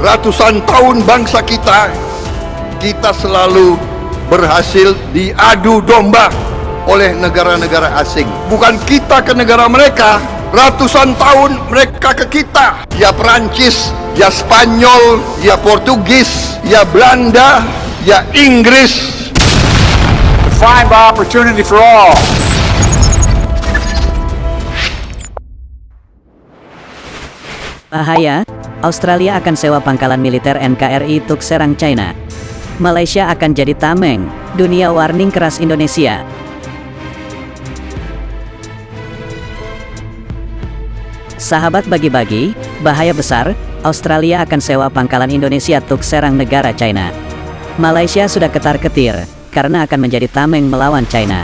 ratusan tahun bangsa kita selalu berhasil diadu domba oleh negara-negara asing. Bukan kita ke negara mereka, ratusan tahun mereka ke kita. Ya Perancis, ya Spanyol, ya Portugis, ya Belanda, ya Inggris. Find opportunity for all. Bahaya, Australia akan sewa pangkalan militer NKRI untuk serang China. Malaysia akan jadi tameng, dunia warning keras Indonesia. Sahabat bagi-bagi, bahaya besar, Australia akan sewa pangkalan Indonesia untuk serang negara China. Malaysia sudah ketar-ketir, karena akan menjadi tameng melawan China.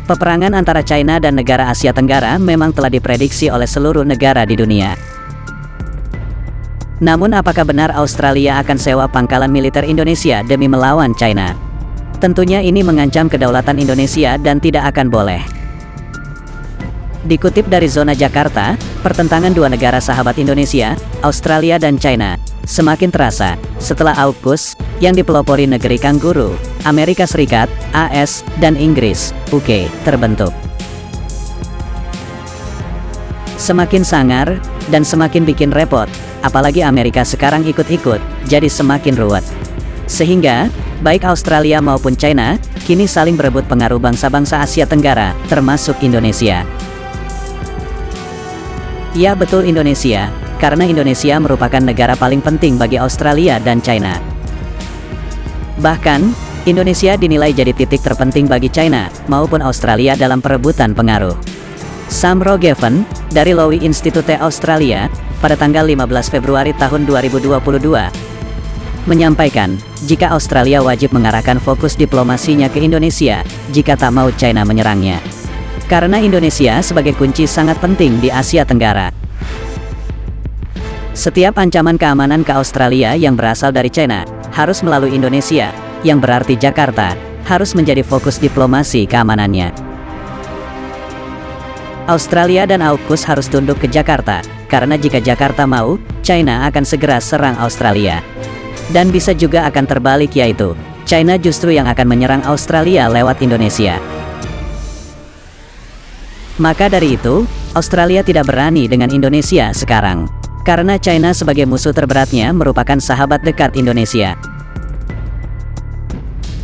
Peperangan antara China dan negara Asia Tenggara memang telah diprediksi oleh seluruh negara di dunia. Namun apakah benar Australia akan sewa pangkalan militer Indonesia demi melawan China? Tentunya ini mengancam kedaulatan Indonesia dan tidak akan boleh. Dikutip dari Zona Jakarta, pertentangan dua negara sahabat Indonesia, Australia dan China, semakin terasa setelah AUKUS yang dipelopori negeri Kangguru, Amerika Serikat, AS, dan Inggris, UK, terbentuk. Semakin sangar, dan semakin bikin repot, apalagi Amerika sekarang ikut-ikut, jadi semakin ruwet. Sehingga, baik Australia maupun China, kini saling berebut pengaruh bangsa-bangsa Asia Tenggara, termasuk Indonesia. Ya betul Indonesia, karena Indonesia merupakan negara paling penting bagi Australia dan China. Bahkan, Indonesia dinilai jadi titik terpenting bagi China, maupun Australia dalam perebutan pengaruh. Sam Rogeven, dari Lowy Institute Australia, pada tanggal 15 Februari tahun 2022, menyampaikan, jika Australia wajib mengarahkan fokus diplomasinya ke Indonesia, jika tak mau China menyerangnya. Karena Indonesia sebagai kunci sangat penting di Asia Tenggara. Setiap ancaman keamanan ke Australia yang berasal dari China, harus melalui Indonesia, yang berarti Jakarta, harus menjadi fokus diplomasi keamanannya. Australia dan AUKUS harus tunduk ke Jakarta, karena jika Jakarta mau, China akan segera serang Australia. Dan bisa juga akan terbalik, yaitu, China justru yang akan menyerang Australia lewat Indonesia. Maka dari itu, Australia tidak berani dengan Indonesia sekarang. Karena China sebagai musuh terberatnya merupakan sahabat dekat Indonesia.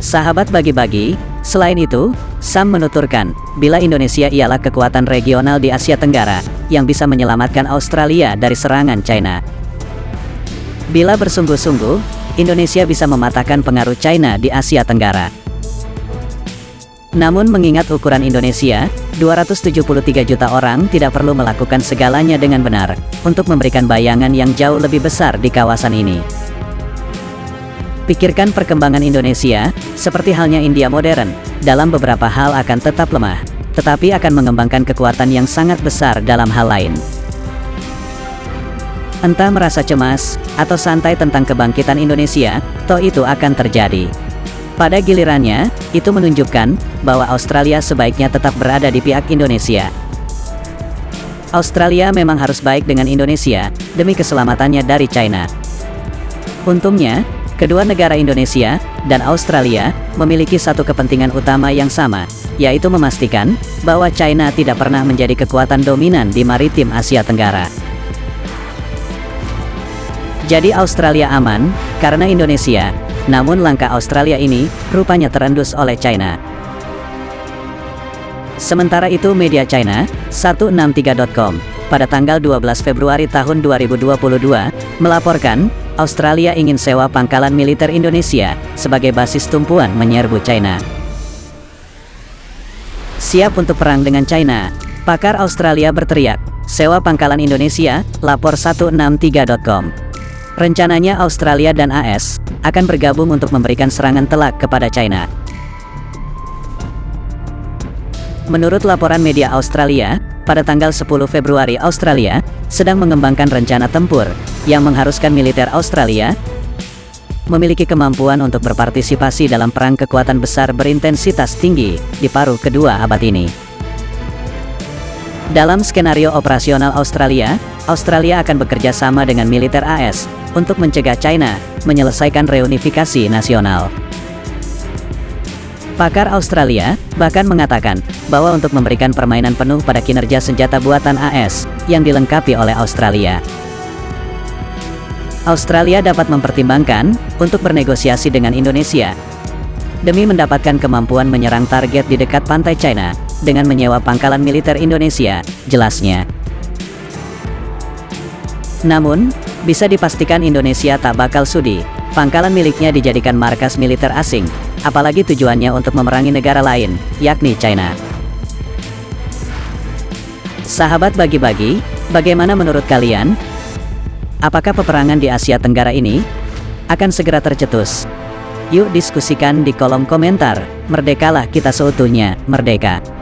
Sahabat bagi-bagi, selain itu, Sam menuturkan, bila Indonesia ialah kekuatan regional di Asia Tenggara, yang bisa menyelamatkan Australia dari serangan China. Bila bersungguh-sungguh, Indonesia bisa mematahkan pengaruh China di Asia Tenggara. Namun mengingat ukuran Indonesia, 273 juta orang tidak perlu melakukan segalanya dengan benar, untuk memberikan bayangan yang jauh lebih besar di kawasan ini. Pikirkan perkembangan Indonesia, seperti halnya India modern, dalam beberapa hal akan tetap lemah, tetapi akan mengembangkan kekuatan yang sangat besar dalam hal lain. Entah merasa cemas, atau santai tentang kebangkitan Indonesia, toh itu akan terjadi. Pada gilirannya, itu menunjukkan, bahwa Australia sebaiknya tetap berada di pihak Indonesia. Australia memang harus baik dengan Indonesia, demi keselamatannya dari China. Untungnya, kedua negara Indonesia dan Australia memiliki satu kepentingan utama yang sama, yaitu memastikan bahwa China tidak pernah menjadi kekuatan dominan di maritim Asia Tenggara. Jadi Australia aman karena Indonesia, namun langkah Australia ini rupanya terendus oleh China. Sementara itu media China, 163.com, pada tanggal 12 Februari tahun 2022, melaporkan, Australia ingin sewa pangkalan militer Indonesia sebagai basis tumpuan menyerbu China. Siap untuk perang dengan China, pakar Australia berteriak, sewa pangkalan Indonesia, lapor 163.com. Rencananya Australia dan AS akan bergabung untuk memberikan serangan telak kepada China. Menurut laporan media Australia, pada tanggal 10 Februari Australia sedang mengembangkan rencana tempur yang mengharuskan militer Australia memiliki kemampuan untuk berpartisipasi dalam perang kekuatan besar berintensitas tinggi di paruh kedua abad ini. Dalam skenario operasional Australia, Australia akan bekerja sama dengan militer AS untuk mencegah China menyelesaikan reunifikasi nasional. Pakar Australia bahkan mengatakan bahwa untuk memberikan permainan penuh pada kinerja senjata buatan AS yang dilengkapi oleh Australia, Australia dapat mempertimbangkan untuk bernegosiasi dengan Indonesia demi mendapatkan kemampuan menyerang target di dekat pantai China dengan menyewa pangkalan militer Indonesia, jelasnya. Namun, bisa dipastikan Indonesia tak bakal sudi pangkalan miliknya dijadikan markas militer asing, apalagi tujuannya untuk memerangi negara lain, yakni China. Sahabat bagi-bagi, bagaimana menurut kalian? Apakah peperangan di Asia Tenggara ini akan segera tercetus? Yuk diskusikan di kolom komentar. Merdekalah kita seutuhnya, merdeka!